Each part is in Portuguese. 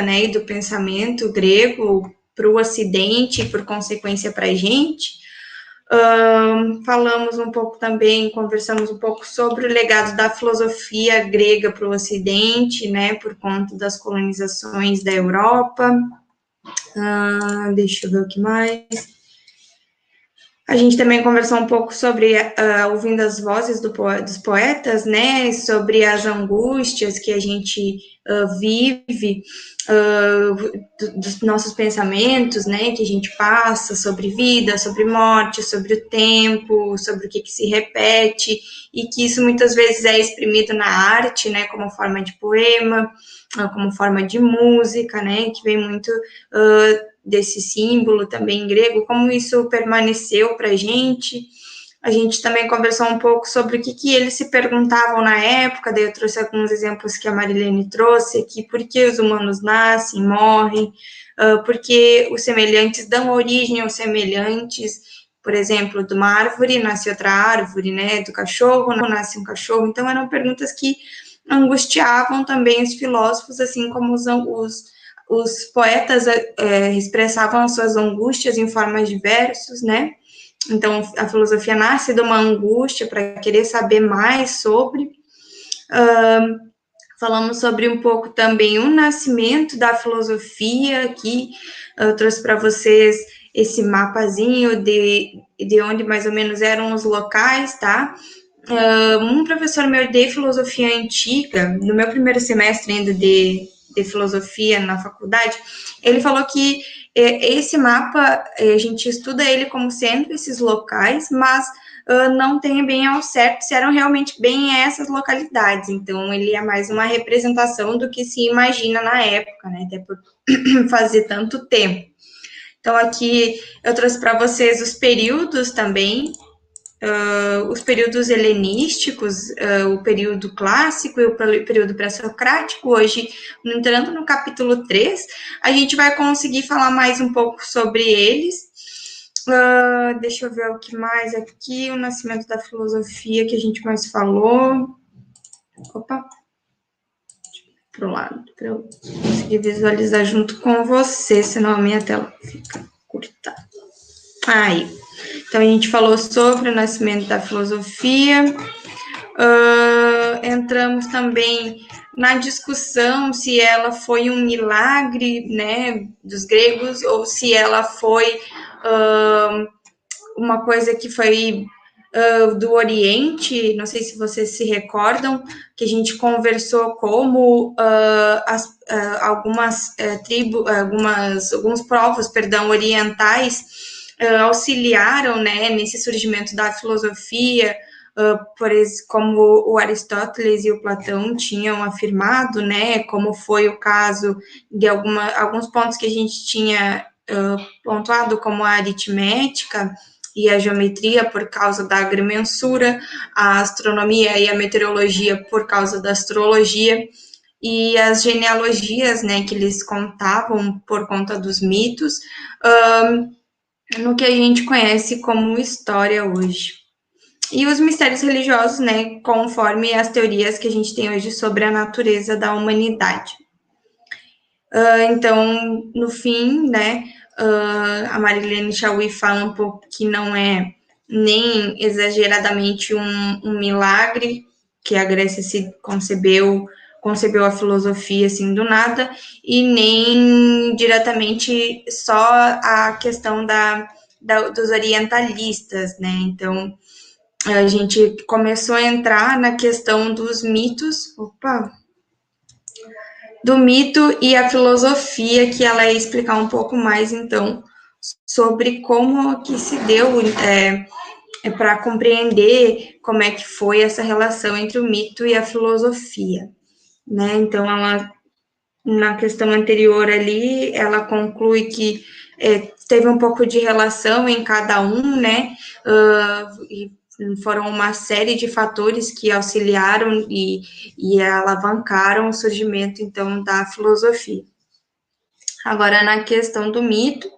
né, e do pensamento grego para o Ocidente e, por consequência, para a gente. Falamos um pouco também, conversamos um pouco sobre o legado da filosofia grega para o Ocidente, né, por conta das colonizações da Europa. Deixa eu ver o que mais. A gente também conversou um pouco sobre ouvindo as vozes dos poetas, né? Sobre as angústias que a gente vive, dos nossos pensamentos, né? Que a gente passa sobre vida, sobre morte, sobre o tempo, sobre o que se repete, e que isso muitas vezes é exprimido na arte, né? Como forma de poema, como forma de música, né? Que vem muito desse símbolo também grego, como isso permaneceu para a gente. A gente também conversou um pouco sobre o que eles se perguntavam na época, daí eu trouxe alguns exemplos que a Marilene trouxe aqui, por que os humanos nascem, morrem, porque os semelhantes dão origem aos semelhantes, por exemplo, de uma árvore nasce outra árvore, né, do cachorro nasce um cachorro, então eram perguntas que angustiavam também os filósofos, assim como os poetas expressavam suas angústias em formas de versos, né? Então, a filosofia nasce de uma angústia para querer saber mais sobre. Falamos sobre um pouco também o nascimento da filosofia, aqui eu trouxe para vocês esse mapazinho de onde mais ou menos eram os locais, tá? Um professor meu de filosofia antiga, no meu primeiro semestre ainda de filosofia na faculdade, ele falou que esse mapa, a gente estuda ele como sendo esses locais, mas não tem bem ao certo se eram realmente bem essas localidades. Então, ele é mais uma representação do que se imagina na época, né? Até por fazer tanto tempo. Então, aqui eu trouxe para vocês os períodos também, os períodos helenísticos, o período clássico e o período pré-socrático. Hoje, entrando no capítulo 3, a gente vai conseguir falar mais um pouco sobre eles. Deixa eu ver o que mais aqui, o nascimento da filosofia que a gente mais falou. Opa, para o lado, para eu conseguir visualizar junto com você, senão a minha tela fica curta. Aí, então a gente falou sobre o nascimento da filosofia, entramos também na discussão se ela foi um milagre, né, dos gregos, ou se ela foi uma coisa que foi do Oriente. Não sei se vocês se recordam, que a gente conversou como algumas tribos, alguns povos, orientais auxiliaram, né, nesse surgimento da filosofia, como o Aristóteles e o Platão tinham afirmado, né, como foi o caso de alguns pontos que a gente tinha pontuado, como a aritmética e a geometria por causa da agrimensura, a astronomia e a meteorologia por causa da astrologia, e as genealogias, né, que eles contavam por conta dos mitos, no que a gente conhece como história hoje. E os mistérios religiosos, né, conforme as teorias que a gente tem hoje sobre a natureza da humanidade. Então, no fim, né, a Marilene Chauí fala um pouco que não é nem exageradamente um milagre que a Grécia se concebeu a filosofia assim do nada, e nem diretamente só a questão dos orientalistas, né? Então, a gente começou a entrar na questão dos mitos, do mito e a filosofia, que ela ia explicar um pouco mais, então, sobre como que se deu para compreender como é que foi essa relação entre o mito e a filosofia, né? Então, ela, na questão anterior ali, ela conclui que teve um pouco de relação em cada um, né? E foram uma série de fatores que auxiliaram e alavancaram o surgimento, então, da filosofia. Agora, na questão do mito,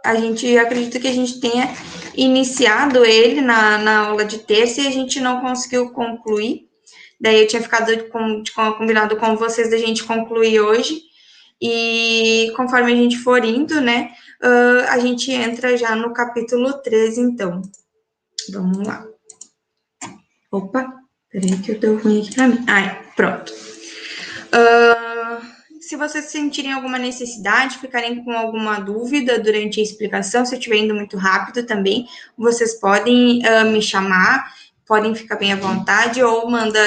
a gente acredita que a gente tenha iniciado ele na aula de terça e a gente não conseguiu concluir. Daí eu tinha ficado combinado com vocês da gente concluir hoje. E conforme a gente for indo, né, a gente entra já no capítulo 13, então. Vamos lá. Opa, peraí que eu deu ruim aqui pra mim. Pronto. Se vocês sentirem alguma necessidade, ficarem com alguma dúvida durante a explicação, se eu estiver indo muito rápido também, vocês podem me chamar, podem ficar bem à vontade, ou manda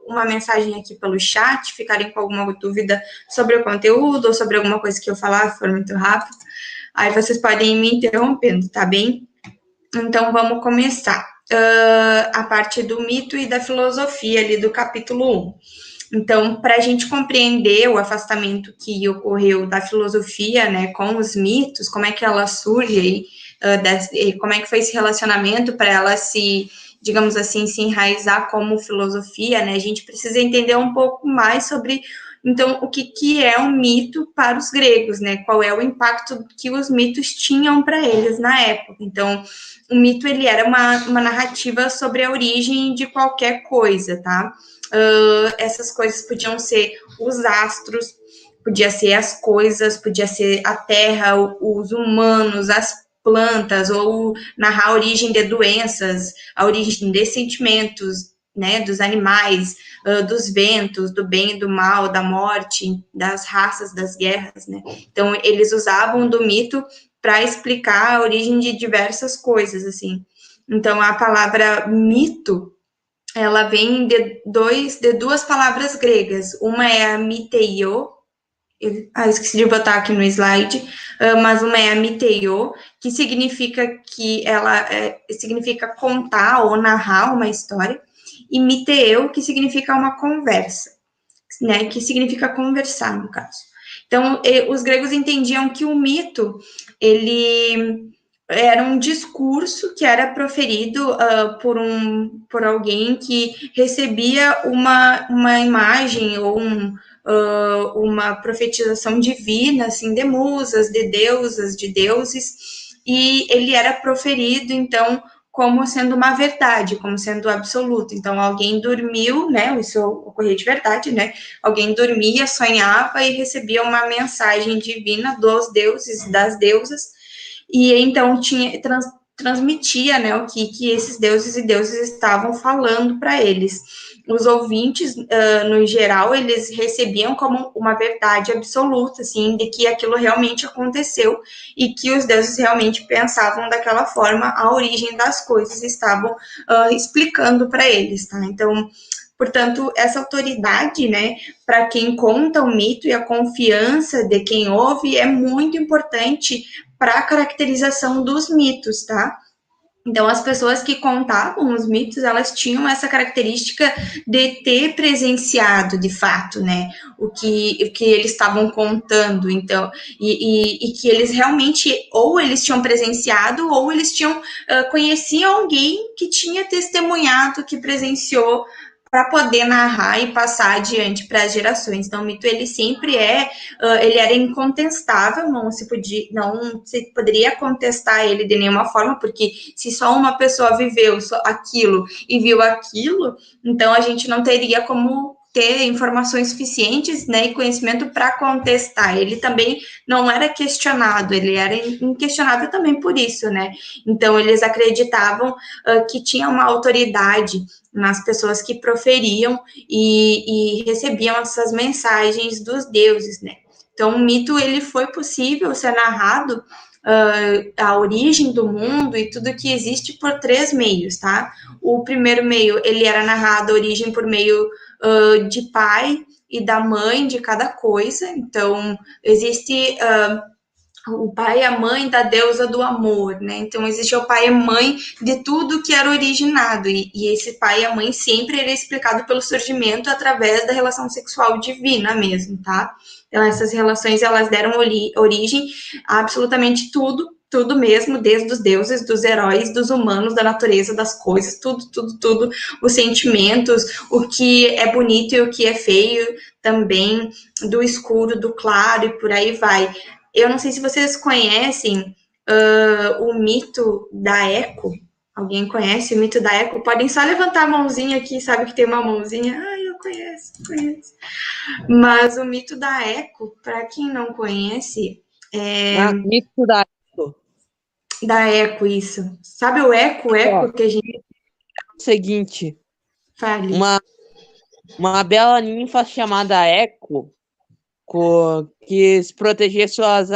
uma mensagem aqui pelo chat, ficarem com alguma dúvida sobre o conteúdo, ou sobre alguma coisa que eu falar, se for muito rápido. Aí vocês podem ir me interrompendo, tá bem? Então, vamos começar. A parte do mito e da filosofia ali do capítulo 1. Então, para a gente compreender o afastamento que ocorreu da filosofia, né, com os mitos, como é que ela surge e como é que foi esse relacionamento para ela se, digamos assim, se enraizar como filosofia, né, a gente precisa entender um pouco mais sobre, então, o que é um mito para os gregos, né, qual é o impacto que os mitos tinham para eles na época. Então, o mito, ele era uma narrativa sobre a origem de qualquer coisa, tá? Essas coisas podiam ser os astros, podia ser as coisas, podia ser a terra, os humanos, as plantas, ou narrar a origem de doenças, a origem de sentimentos, né, dos animais, dos ventos, do bem e do mal, da morte, das raças, das guerras, né? Então, eles usavam do mito para explicar a origem de diversas coisas, assim. Então, a palavra mito, ela vem de duas palavras gregas. Uma é a miteio, esqueci de botar aqui no slide, mas uma é a miteio, que significa contar ou narrar uma história, e miteu, que significa uma conversa, né, que significa conversar, no caso. Então, os gregos entendiam que o mito, ele era um discurso que era proferido por alguém que recebia uma imagem ou uma profetização divina, assim, de musas, de deusas, de deuses, e ele era proferido, então, como sendo uma verdade, como sendo absoluto. Então, alguém dormiu, né? Isso ocorreu de verdade, né? Alguém dormia, sonhava e recebia uma mensagem divina dos deuses, das deusas, e então transmitia, né, o que esses deuses e deusas estavam falando para eles. Os ouvintes, no geral, eles recebiam como uma verdade absoluta, assim, de que aquilo realmente aconteceu e que os deuses realmente pensavam daquela forma, a origem das coisas estavam explicando para eles, tá? Então, portanto, essa autoridade, né, para quem conta o mito e a confiança de quem ouve é muito importante para a caracterização dos mitos, tá? Então, as pessoas que contavam os mitos, elas tinham essa característica de ter presenciado, de fato, né, o que eles estavam contando, então, e que eles realmente, ou eles tinham presenciado, ou eles conheciam alguém que tinha testemunhado, que presenciou, para poder narrar e passar adiante para as gerações. Então, o mito, ele sempre ele era incontestável, não se poderia contestar ele de nenhuma forma, porque se só uma pessoa viveu só aquilo e viu aquilo, então a gente não teria como ter informações suficientes, né, e conhecimento para contestar. Ele também não era questionado, ele era inquestionável também por isso, né? Então, eles acreditavam que tinha uma autoridade nas pessoas que proferiam e recebiam essas mensagens dos deuses, né? Então, o mito, ele foi possível ser narrado, a origem do mundo e tudo que existe por três meios, tá? O primeiro meio, ele era narrado a origem por meio de pai e da mãe de cada coisa. Então, existe o pai e a mãe da deusa do amor, né? Então, existe o pai e a mãe de tudo que era originado, e esse pai e a mãe sempre ele é explicado pelo surgimento através da relação sexual divina mesmo, tá? Então, essas relações, elas deram origem a absolutamente tudo mesmo, desde os deuses, dos heróis, dos humanos, da natureza, das coisas, tudo, os sentimentos, o que é bonito e o que é feio também, do escuro, do claro e por aí vai. Eu não sei se vocês conhecem o mito da Eco. Alguém conhece o mito da Eco? Podem só levantar a mãozinha aqui, sabe que tem uma mãozinha. conheço. Mas o mito da Eco, para quem não conhece, Mito da Eco. Da Eco, isso. Sabe o eco que a gente Seguinte, fale? uma bela ninfa chamada Eco, quis proteger suas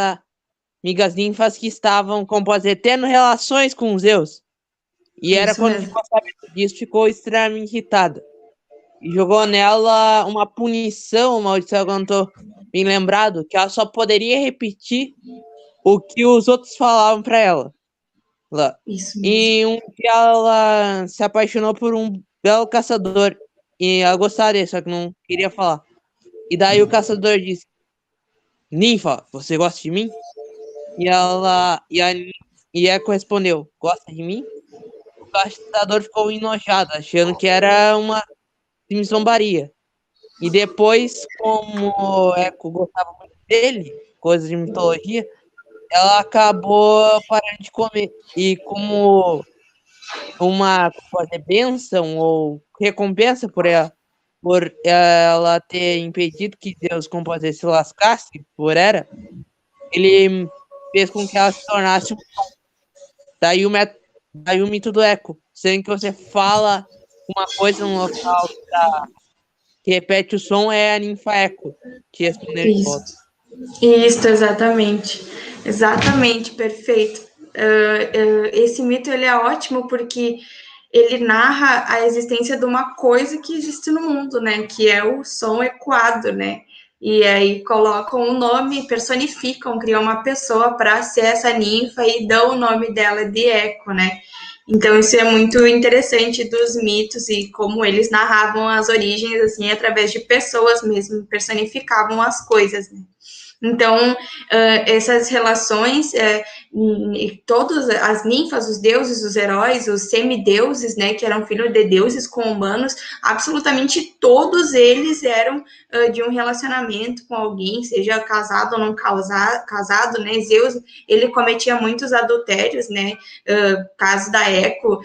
amigas ninfas que estavam tendo relações com Zeus. E era Isso quando mesmo. ficou sabendo disso, ficou extremamente irritada. E jogou nela uma punição, uma maldição, que eu não tô bem lembrado, que ela só poderia repetir o que os outros falavam pra ela. Isso mesmo. E um dia ela se apaixonou por um belo caçador. E ela gostava dele, só que não queria falar. E daí o caçador disse: Ninfa, você gosta de mim? E e ela correspondeu: Gosta de mim? O caçador ficou enojado, achando que era uma zombaria. E depois, como Eco gostava muito dele, coisa de mitologia, ela acabou parando de comer. E como uma bênção ou recompensa por ela ter impedido que Deus, como pode dizer, se lascasse por ela, ele fez com que ela se tornasse daí daí o mito do eco, sendo que você fala uma coisa num local que repete o som é a ninfa eco, que respondeu de Isso. volta. Isso, exatamente. Exatamente, perfeito. Esse mito ele é ótimo porque ele narra a existência de uma coisa que existe no mundo, né? Que é o som ecoado, né? E aí colocam um nome, personificam, criam uma pessoa para ser essa ninfa e dão o nome dela de Eco, né? Então isso é muito interessante dos mitos e como eles narravam as origens assim através de pessoas mesmo, personificavam as coisas, né? Então, essas relações, todas as ninfas, os deuses, os heróis, os semideuses, né, que eram filhos de deuses com humanos, absolutamente todos eles eram de um relacionamento com alguém, seja casado ou não casado, né? Zeus, ele cometia muitos adultérios, né? Caso da Eco,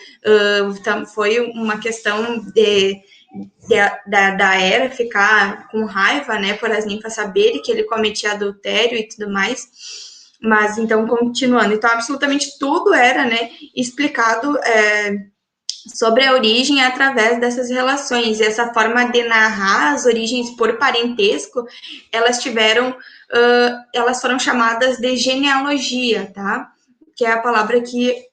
foi uma questão da Hera ficar com raiva, né, por as ninfas saberem que ele cometia adultério e tudo mais. Mas então, continuando, então absolutamente tudo era, né, explicado sobre a origem através dessas relações. E essa forma de narrar as origens por parentesco, elas foram chamadas de genealogia, tá? Que é a palavra que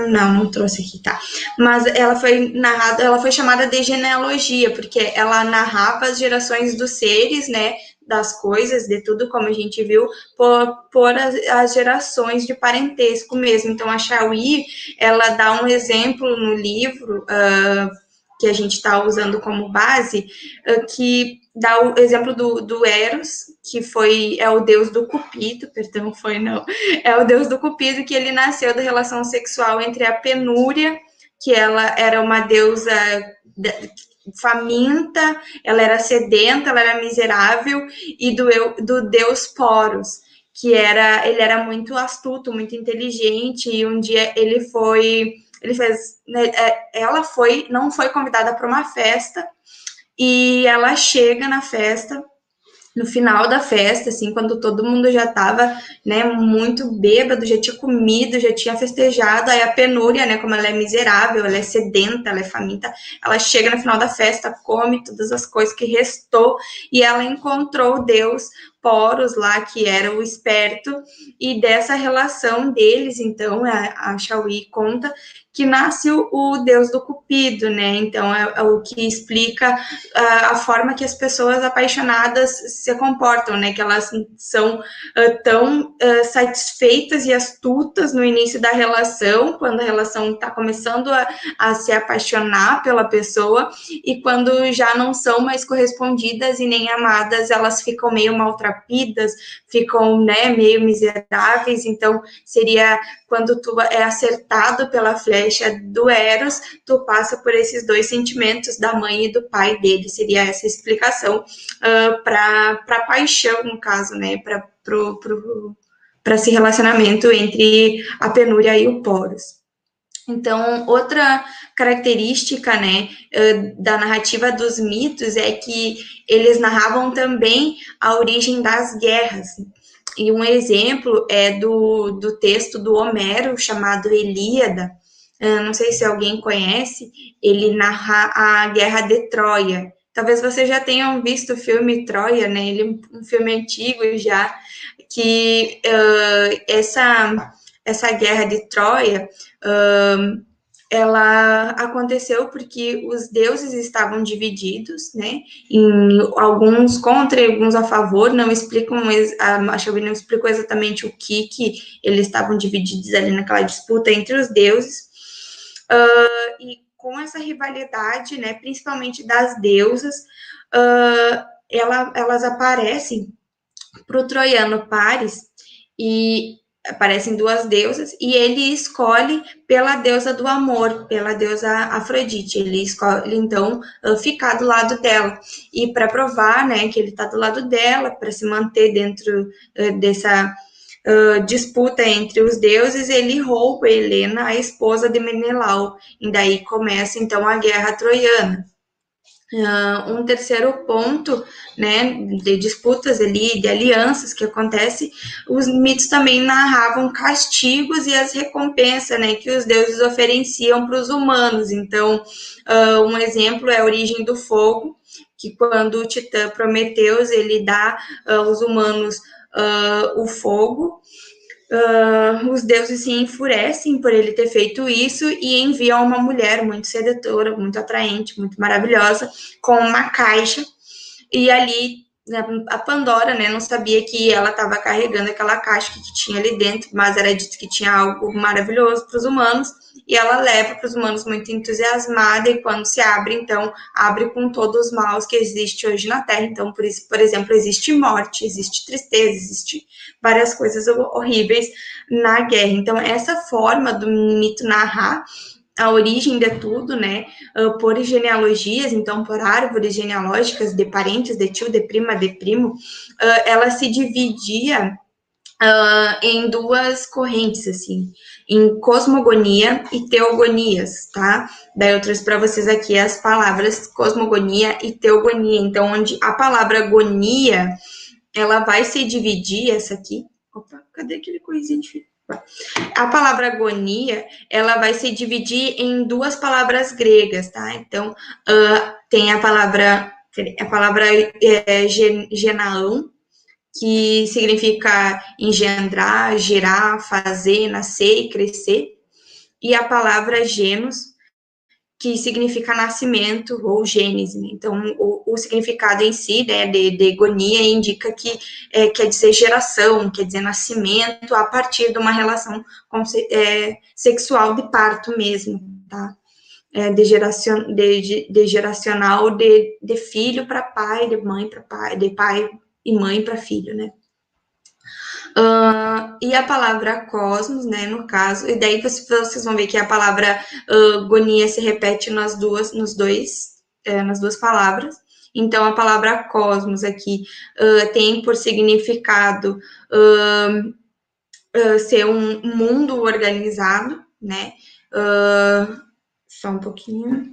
não trouxe aqui, tá. Mas ela foi chamada de genealogia, porque ela narrava as gerações dos seres, né, das coisas, de tudo, como a gente viu, por as gerações de parentesco mesmo. Então, a Chauí, ela dá um exemplo no livro, que a gente está usando como base, que dá o exemplo do Eros, que é o deus do Cupido, perdão, é o deus do Cupido, que ele nasceu da relação sexual entre a Penúria, que ela era uma deusa faminta, ela era sedenta, ela era miserável, e do deus Poros, ele era muito astuto, muito inteligente, e um dia não foi convidada para uma festa, e ela chega na festa, no final da festa, assim, quando todo mundo já estava, né, muito bêbado, já tinha comido, já tinha festejado, aí a Penúria, né, como ela é miserável, ela é sedenta, ela é faminta, ela chega no final da festa, come todas as coisas que restou, e ela encontrou Deus, Poros lá, que era o esperto, e dessa relação deles, então, a Chauí conta que nasce o deus do Cupido, né, então é o que explica a forma que as pessoas apaixonadas se comportam, né? Que elas são tão satisfeitas e astutas no início da relação, quando a relação está começando a se apaixonar pela pessoa, e quando já não são mais correspondidas e nem amadas, elas ficam meio maltrapidas, ficam, né, meio miseráveis. Então, seria quando tu é acertado pela flecha do Eros, tu passa por esses dois sentimentos da mãe e do pai dele. Seria essa explicação para paixão, no caso, né? Para esse relacionamento entre a Penúria e o Poros. Então, outra característica, né, da narrativa dos mitos é que eles narravam também a origem das guerras. E um exemplo é do texto do Homero, chamado Ilíada. Não sei se alguém conhece, ele narra a Guerra de Troia. Talvez vocês já tenham visto o filme Troia, né? Ele é um filme antigo já, que essa guerra de Troia, ela aconteceu porque os deuses estavam divididos, né? Em alguns contra e alguns a favor. Não explicam, a Shelby não explicou exatamente o que eles estavam divididos ali naquela disputa entre os deuses. E com essa rivalidade, né? Principalmente das deusas, elas aparecem para o troiano Paris e aparecem duas deusas e ele escolhe pela deusa do amor, pela deusa Afrodite. Ele escolhe então ficar do lado dela e para provar, né, que ele está do lado dela, para se manter dentro dessa disputa entre os deuses, ele rouba Helena, a esposa de Menelau, e daí começa então a guerra troiana. Um terceiro ponto, né, de disputas ali, de alianças que acontece, os mitos também narravam castigos e as recompensas, né, que os deuses ofereciam para os humanos. Então, um exemplo é a origem do fogo, que quando o titã Prometeus, ele dá aos humanos o fogo, os deuses se enfurecem por ele ter feito isso e enviam uma mulher muito sedutora, muito atraente, muito maravilhosa, com uma caixa. E ali a Pandora, né, não sabia que ela estava carregando aquela caixa que tinha ali dentro, mas era dito que tinha algo maravilhoso para os humanos. E ela leva para os humanos muito entusiasmada, e quando se abre, então, abre com todos os maus que existe hoje na Terra. Então, por isso, por exemplo, existe morte, existe tristeza, existe várias coisas horríveis na guerra. Então, essa forma do mito narrar a origem de tudo, né, por genealogias, então por árvores genealógicas de parentes, de tio, de prima, de primo, ela se dividia em duas correntes, assim, em cosmogonia e teogonias, tá? Daí eu trouxe para vocês aqui as palavras cosmogonia e teogonia. Então, onde a palavra gonia, ela vai se dividir, essa aqui. Opa, cadê aquele coisinho de... A palavra agonia, ela vai se dividir em duas palavras gregas, tá? Então, tem a palavra genaão, que significa engendrar, gerar, fazer, nascer e crescer, e a palavra genos, que significa nascimento ou gênese. Então, o significado em si, né, de gonia indica que quer dizer geração, quer dizer nascimento a partir de uma relação sexual de parto mesmo, tá? De geracional de filho para pai, de mãe para pai, de pai e mãe para filho, né? E a palavra cosmos, né, no caso, e daí vocês vão ver que a palavra gonia se repete nas duas palavras. Então, a palavra cosmos aqui tem por significado ser um mundo organizado, né? Só um pouquinho.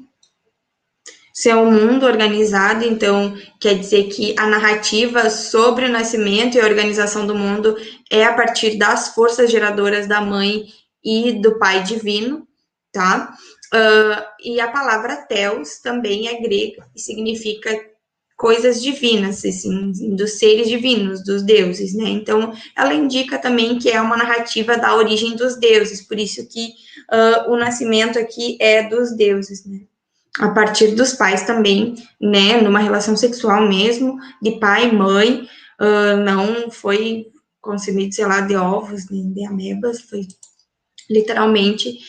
Ser um mundo organizado, então quer dizer que a narrativa sobre o nascimento e a organização do mundo é a partir das forças geradoras da mãe e do pai divino, tá? E a palavra Theos também é grega e significa coisas divinas, assim, dos seres divinos, dos deuses, né? Então, ela indica também que é uma narrativa da origem dos deuses, por isso que o nascimento aqui é dos deuses, né? A partir dos pais também, né, numa relação sexual mesmo, de pai e mãe, não foi concebido, sei lá, de ovos, nem de amebas, foi literalmente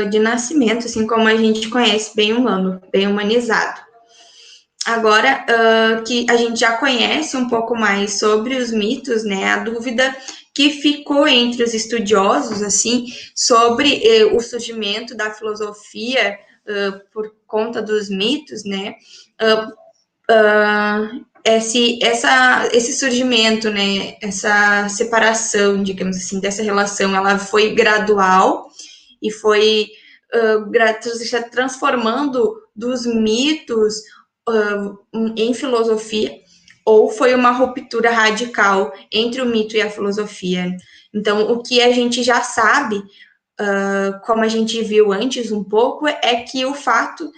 de nascimento, assim como a gente conhece, bem humano, bem humanizado. Agora que a gente já conhece um pouco mais sobre os mitos, né, a dúvida que ficou entre os estudiosos, assim, sobre o surgimento da filosofia por conta dos mitos, né, esse surgimento, né, essa separação, digamos assim, dessa relação, ela foi gradual e foi transformando dos mitos em filosofia, ou foi uma ruptura radical entre o mito e a filosofia. Então, o que a gente já sabe, como a gente viu antes um pouco, é que o fato,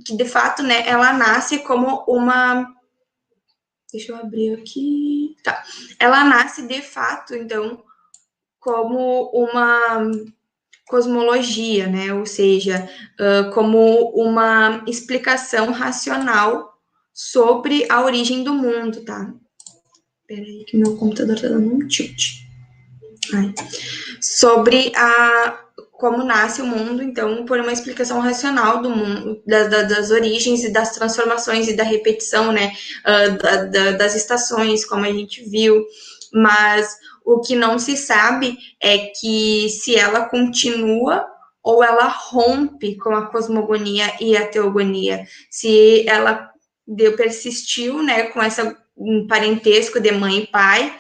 que de fato, né, ela nasce como uma... Deixa eu abrir aqui. Tá. Ela nasce de fato, então, como uma cosmologia, né? Ou seja, como uma explicação racional sobre a origem do mundo, tá? Peraí, que meu computador tá dando um tilt. Sobre como nasce o mundo, então, por uma explicação racional do mundo, das origens e das transformações e da repetição, né, das estações, como a gente viu, mas o que não se sabe é que se ela continua ou ela rompe com a cosmogonia e a teogonia, se ela persistiu, né, com essa parentesco de mãe e pai,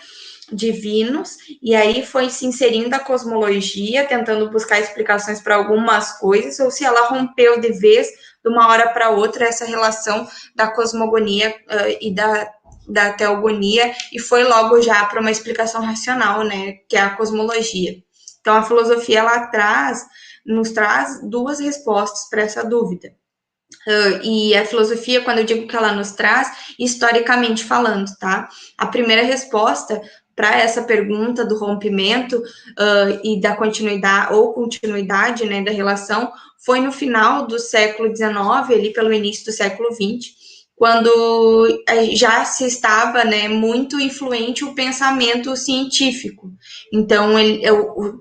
divinos, e aí foi se inserindo a cosmologia, tentando buscar explicações para algumas coisas, ou se ela rompeu de vez, de uma hora para outra, essa relação da cosmogonia e da teogonia, e foi logo já para uma explicação racional, né, que é a cosmologia. Então, a filosofia, ela nos traz duas respostas para essa dúvida. E a filosofia, quando eu digo que ela nos traz, historicamente falando, tá? A primeira resposta para essa pergunta do rompimento e da continuidade, né, da relação foi no final do século XIX, ali pelo início do século XX, quando já se estava, né, muito influente o pensamento científico. Então,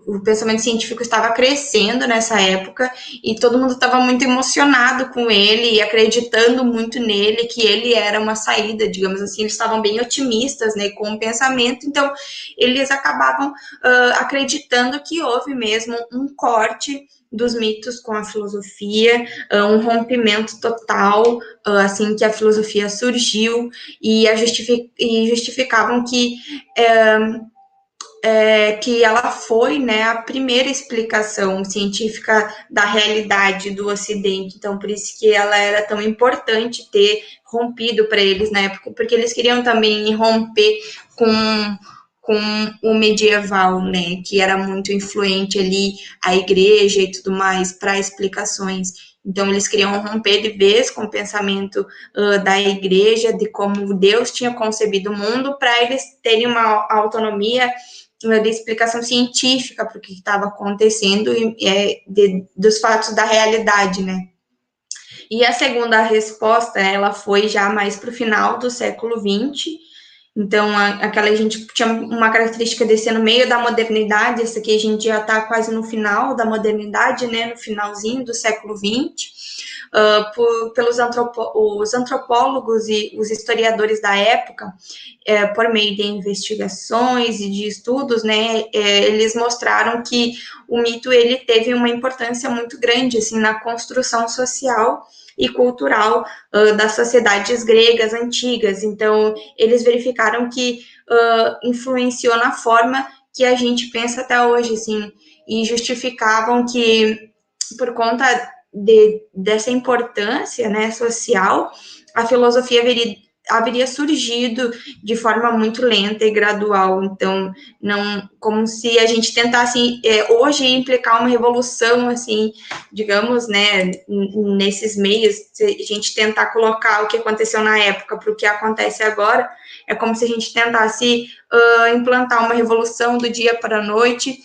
o pensamento científico estava crescendo nessa época e todo mundo estava muito emocionado com ele e acreditando muito nele, que ele era uma saída, digamos assim. Eles estavam bem otimistas, né, com o pensamento. Então, eles acabavam acreditando que houve mesmo um corte dos mitos com a filosofia, um rompimento total, assim que a filosofia surgiu, e justificavam que ela foi, né, a primeira explicação científica da realidade do Ocidente. Então, por isso que ela era tão importante ter rompido para eles na época, porque eles queriam também romper com o medieval, né, que era muito influente ali, a igreja e tudo mais, para explicações. Então, eles queriam romper de vez com o pensamento da igreja, de como Deus tinha concebido o mundo, para eles terem uma autonomia de explicação científica para o que estava acontecendo dos fatos da realidade, né? E a segunda resposta, ela foi já mais para o final do século XX. Então, aquela gente tinha uma característica de ser no meio da modernidade, essa aqui a gente já está quase no final da modernidade, né, no finalzinho do século XX, pelos os antropólogos e os historiadores da época, por meio de investigações e de estudos, né, eles mostraram que o mito ele teve uma importância muito grande assim na construção social e cultural das sociedades gregas antigas. Então, eles verificaram que influenciou na forma que a gente pensa até hoje, assim, e justificavam que, por conta dessa importância, né, social, a filosofia haveria surgido de forma muito lenta e gradual. Então, não, como se a gente tentasse hoje implicar uma revolução, assim, digamos, né, nesses meios, se a gente tentar colocar o que aconteceu na época para o que acontece agora, é como se a gente tentasse implantar uma revolução do dia para a noite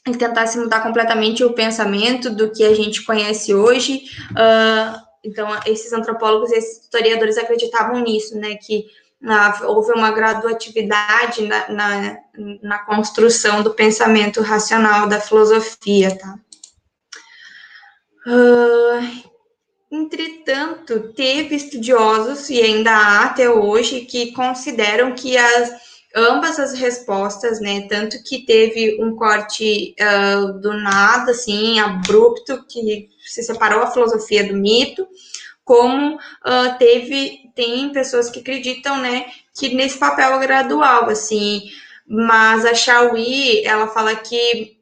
e tentasse mudar completamente o pensamento do que a gente conhece hoje. Então, esses antropólogos, esses historiadores acreditavam nisso, né, que houve uma graduatividade na construção do pensamento racional da filosofia, tá? Entretanto, teve estudiosos, e ainda há até hoje, que consideram que ambas as respostas, né, tanto que teve um corte do nada, assim, abrupto, que se separou a filosofia do mito, como tem pessoas que acreditam, né, que nesse papel gradual, assim, mas a Chauí, ela fala que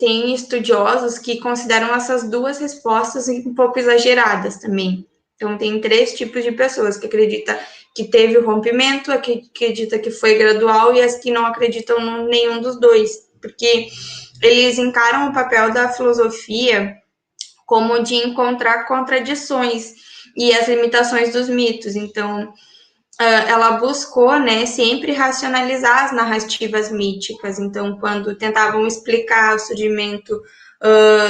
tem estudiosos que consideram essas duas respostas um pouco exageradas também. Então, tem 3 tipos de pessoas que acreditam que teve o rompimento, que acredita que foi gradual e as que não acreditam em nenhum dos dois, porque eles encaram o papel da filosofia como de encontrar contradições e as limitações dos mitos. Então, ela buscou, né, sempre racionalizar as narrativas míticas. Então, quando tentavam explicar o surgimento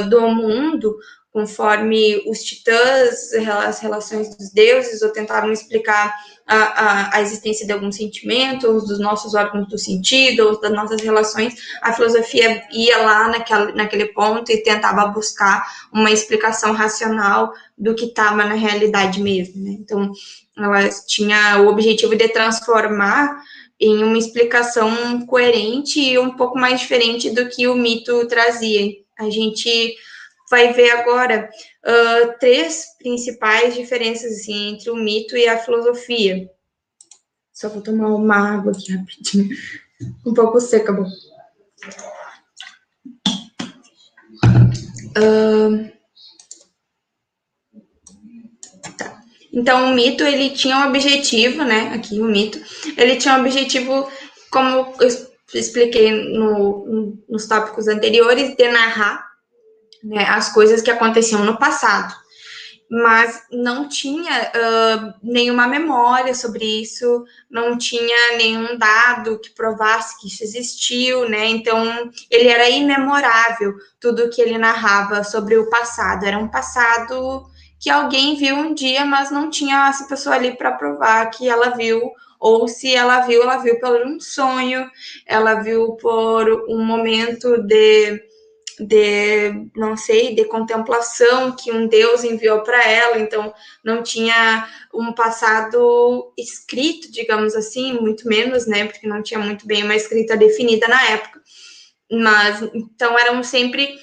do mundo, conforme os titãs, as relações dos deuses, ou tentavam explicar a existência de algum sentimento, ou dos nossos órgãos do sentido, ou das nossas relações, a filosofia ia lá naquele ponto e tentava buscar uma explicação racional do que estava na realidade mesmo, né? Então, ela tinha o objetivo de transformar em uma explicação coerente e um pouco mais diferente do que o mito trazia. A gente vai ver agora 3 principais diferenças assim, entre o mito e a filosofia. Só vou tomar uma água aqui rapidinho. Um pouco seca, bom. Tá. Então, o mito, ele tinha um objetivo, né? Aqui, o mito. Ele tinha um objetivo, como eu expliquei nos tópicos anteriores, de narrar, né, as coisas que aconteciam no passado, mas não tinha nenhuma memória sobre isso, não tinha nenhum dado que provasse que isso existiu, né? Então, ele era imemorável, tudo que ele narrava sobre o passado. Era um passado que alguém viu um dia, mas não tinha essa pessoa ali para provar que ela viu, ou se ela viu por um sonho, ela viu por um momento não sei, de contemplação que um Deus enviou para ela, então não tinha um passado escrito, digamos assim, muito menos, né, porque não tinha muito bem uma escrita definida na época, mas então eram sempre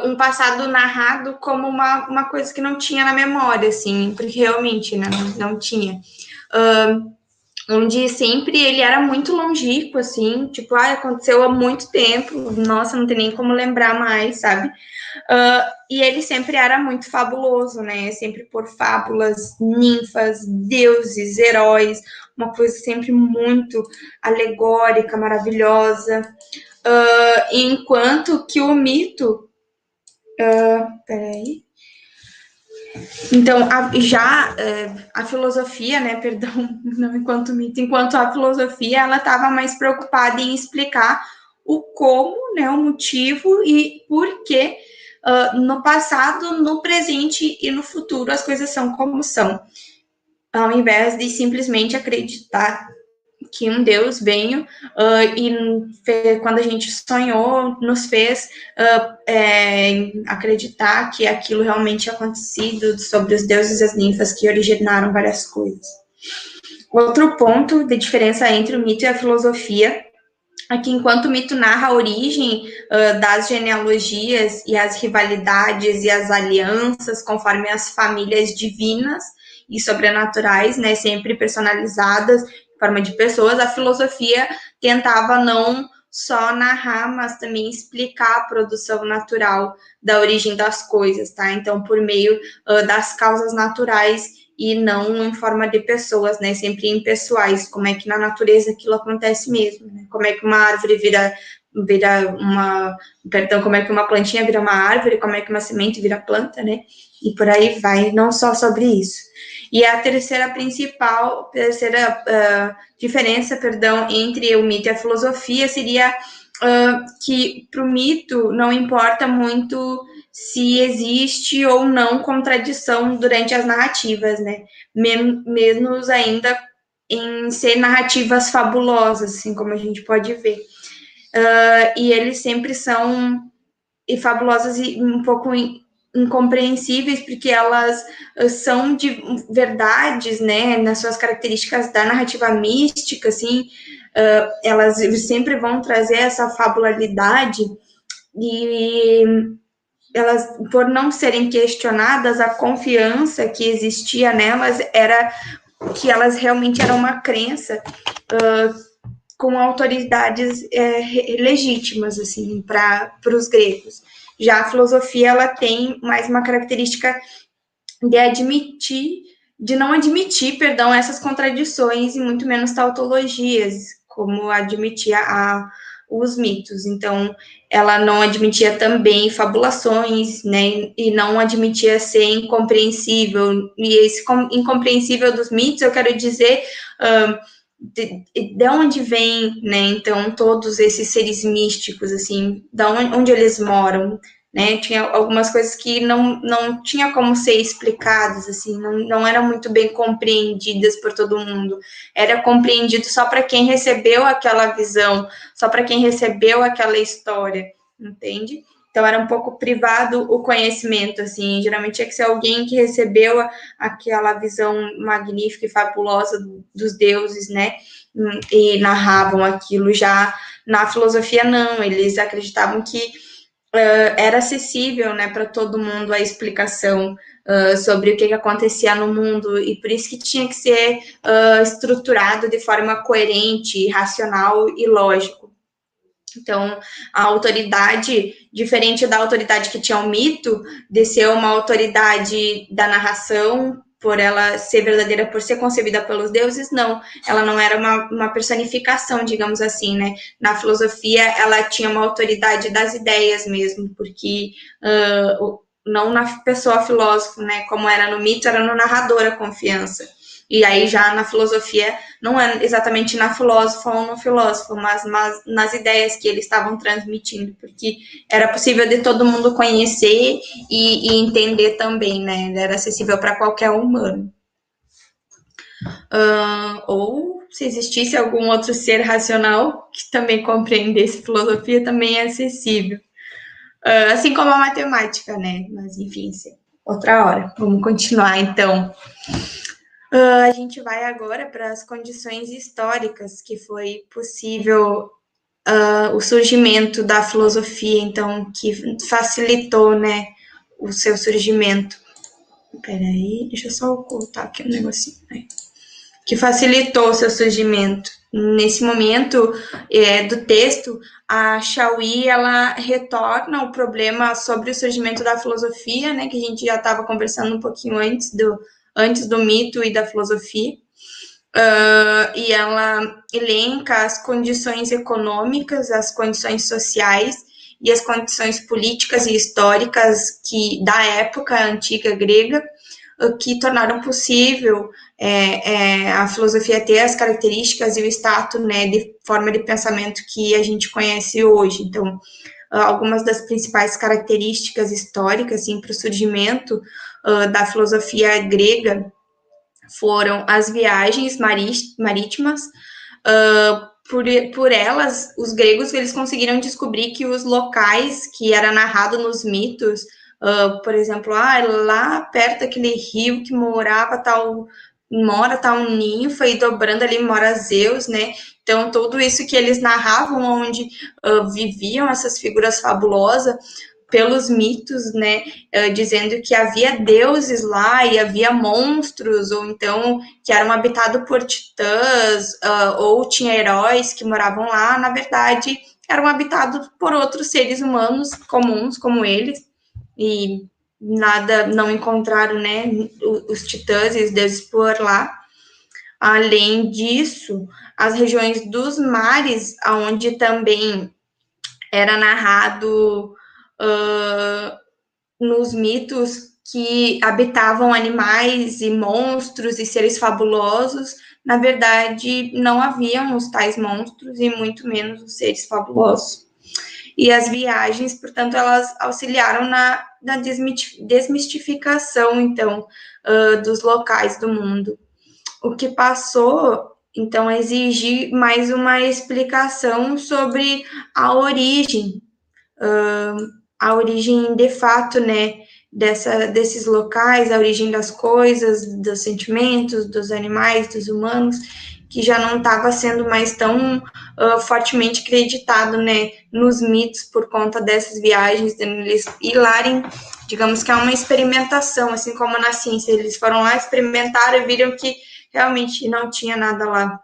um passado narrado como uma coisa que não tinha na memória, assim, porque realmente, né, não tinha. Onde sempre ele era muito longínquo, assim, tipo, aconteceu há muito tempo, nossa, não tem nem como lembrar mais, sabe? E ele sempre era muito fabuloso, né? Sempre por fábulas, ninfas, deuses, heróis, uma coisa sempre muito alegórica, maravilhosa. Enquanto que o mito. Peraí. Então, a filosofia, né, perdão, não enquanto mito, enquanto a filosofia, ela estava mais preocupada em explicar o como, né, o motivo e por que no passado, no presente e no futuro as coisas são como são, ao invés de simplesmente acreditar que um Deus veio e quando a gente sonhou, nos fez acreditar que aquilo realmente tinha acontecido, sobre os deuses e as ninfas que originaram várias coisas. Outro ponto de diferença entre o mito e a filosofia é que enquanto o mito narra a origem das genealogias e as rivalidades e as alianças conforme as famílias divinas e sobrenaturais, né, sempre personalizadas em forma de pessoas, a filosofia tentava não só narrar, mas também explicar a produção natural da origem das coisas, tá? Então, por meio das causas naturais e não em forma de pessoas, né? Sempre impessoais, como é que na natureza aquilo acontece mesmo, né? Como é que uma árvore vira como é que uma plantinha vira uma árvore, como é que uma semente vira planta, né? E por aí vai, não só sobre isso. E a terceira diferença, entre o mito e a filosofia seria que para o mito não importa muito se existe ou não contradição durante as narrativas, né? Menos ainda em ser narrativas fabulosas, assim como a gente pode ver. E eles sempre são fabulosas e um pouco incompreensíveis, porque elas são de verdades, né, nas suas características da narrativa mística, assim, elas sempre vão trazer essa fabularidade e elas, por não serem questionadas, a confiança que existia nelas era que elas realmente eram uma crença com autoridades legítimas, assim, para os gregos. Já a filosofia, ela tem mais uma característica de não admitir, perdão, essas contradições e muito menos tautologias, como admitia os mitos. Então, ela não admitia também fabulações, né, e não admitia ser incompreensível. E esse incompreensível dos mitos, eu quero dizer de onde vem, né, então, todos esses seres místicos, assim, da onde eles moram, né, tinha algumas coisas que não tinha como ser explicadas, assim, não eram muito bem compreendidas por todo mundo, era compreendido só para quem recebeu aquela visão, só para quem recebeu aquela história, entende? Então, era um pouco privado o conhecimento, assim, geralmente tinha que ser alguém que recebeu aquela visão magnífica e fabulosa dos deuses, né, e narravam aquilo. Já na filosofia, não, eles acreditavam que era acessível, né, para todo mundo a explicação sobre o que acontecia no mundo, e por isso que tinha que ser estruturado de forma coerente, racional e lógico. Então, a autoridade, diferente da autoridade que tinha o mito, de ser uma autoridade da narração, por ela ser verdadeira, por ser concebida pelos deuses, não. Ela não era uma personificação, digamos assim, né? Na filosofia, ela tinha uma autoridade das ideias mesmo, porque não na pessoa filósofo, né? Como era no mito, era no narrador a confiança. E aí já na filosofia, não é exatamente na filósofa ou no filósofo, mas nas ideias que eles estavam transmitindo, porque era possível de todo mundo conhecer e entender também, né? Era acessível para qualquer humano. Ou se existisse algum outro ser racional que também compreendesse filosofia, também é acessível. Assim como a matemática, né? Mas enfim, outra hora. Vamos continuar então. A gente vai agora para as condições históricas que foi possível o surgimento da filosofia, então, que facilitou, né, o seu surgimento. Peraí, deixa eu só ocultar aqui um negocinho, né? Que facilitou o seu surgimento. Nesse momento do texto, a Chauí, ela retorna o problema sobre o surgimento da filosofia, né, que a gente já estava conversando um pouquinho antes do mito e da filosofia, e ela elenca as condições econômicas, as condições sociais e as condições políticas e históricas da época antiga grega, que tornaram possível a filosofia ter as características e o status, né, de forma de pensamento que a gente conhece hoje. Então, algumas das principais características históricas, assim, para o surgimento da filosofia grega foram as viagens marítimas. Por elas, os gregos eles conseguiram descobrir que os locais que era narrado nos mitos, por exemplo, lá perto daquele rio que mora tal ninfa, e dobrando ali mora Zeus, né? Então, tudo isso que eles narravam, onde viviam essas figuras fabulosas, pelos mitos, né, dizendo que havia deuses lá e havia monstros, ou então que eram habitados por titãs, ou tinha heróis que moravam lá, na verdade, eram habitados por outros seres humanos comuns como eles, e nada, não encontraram, né, os titãs e os deuses por lá. Além disso, as regiões dos mares, onde também era narrado nos mitos que habitavam animais e monstros e seres fabulosos, na verdade, não haviam os tais monstros e muito menos os seres fabulosos. E as viagens, portanto, elas auxiliaram na desmistificação, então, dos locais do mundo. O que passou, então, a exigir mais uma explicação sobre a origem de fato, né, desses locais, a origem das coisas, dos sentimentos, dos animais, dos humanos, que já não estava sendo mais tão fortemente acreditado, né, nos mitos por conta dessas viagens, eles irem, digamos que é uma experimentação, assim como na ciência, eles foram lá, experimentaram e viram que realmente não tinha nada lá.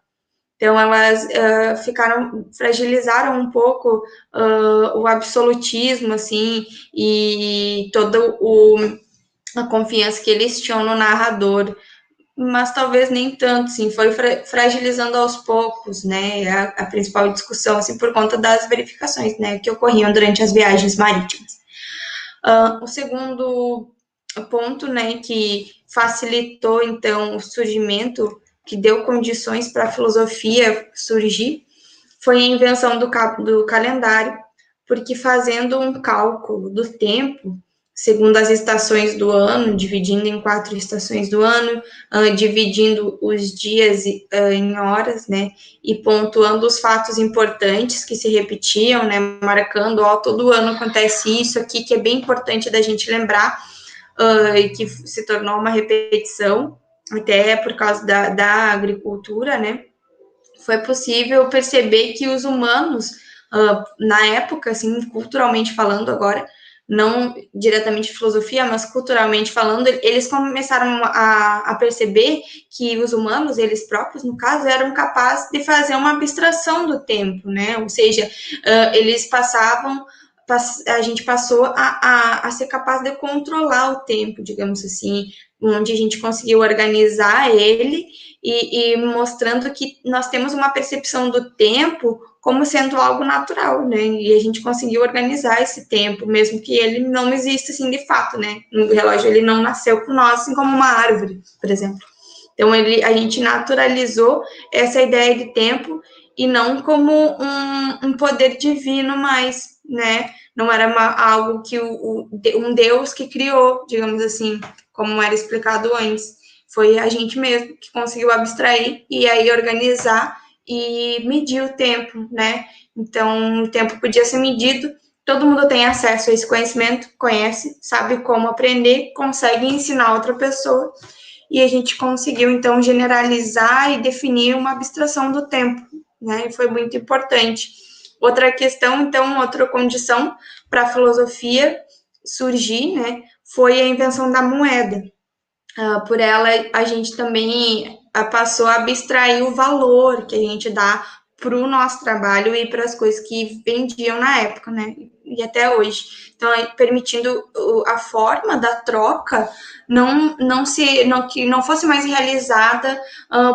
Então, elas fragilizaram um pouco o absolutismo, assim, e toda a confiança que eles tinham no narrador, mas talvez nem tanto, assim, foi fragilizando aos poucos, né, a principal discussão, assim, por conta das verificações, né, que ocorriam durante as viagens marítimas. O segundo ponto, né, que facilitou, então, o surgimento, que deu condições para a filosofia surgir, foi a invenção do calendário, porque fazendo um cálculo do tempo, segundo as estações do ano, dividindo em 4 estações do ano, dividindo os dias em horas, né, e pontuando os fatos importantes que se repetiam, né, marcando, todo ano acontece isso aqui, que é bem importante da gente lembrar, e que se tornou uma repetição, até por causa da agricultura, né, foi possível perceber que os humanos, na época, assim, culturalmente falando agora, não diretamente filosofia, mas culturalmente falando, eles começaram a perceber que os humanos, eles próprios, no caso, eram capazes de fazer uma abstração do tempo, né? Ou seja, eles a gente passou a ser capaz de controlar o tempo, digamos assim, onde a gente conseguiu organizar ele e mostrando que nós temos uma percepção do tempo como sendo algo natural, né? E a gente conseguiu organizar esse tempo, mesmo que ele não exista assim de fato, né? O relógio ele não nasceu com nós, assim como uma árvore, por exemplo. Então a gente naturalizou essa ideia de tempo e não como um poder divino mais, né? Não era algo que um Deus que criou, digamos assim, como era explicado antes. Foi a gente mesmo que conseguiu abstrair e aí organizar e medir o tempo, né? Então, o tempo podia ser medido, todo mundo tem acesso a esse conhecimento, conhece, sabe como aprender, consegue ensinar outra pessoa, e a gente conseguiu, então, generalizar e definir uma abstração do tempo, né? E foi muito importante. Outra questão, então, outra condição para a filosofia surgir, né, foi a invenção da moeda. Por ela, a gente também passou a abstrair o valor que a gente dá para o nosso trabalho e para as coisas que vendiam na época, né? E até hoje. Então, permitindo a forma da troca que não fosse mais realizada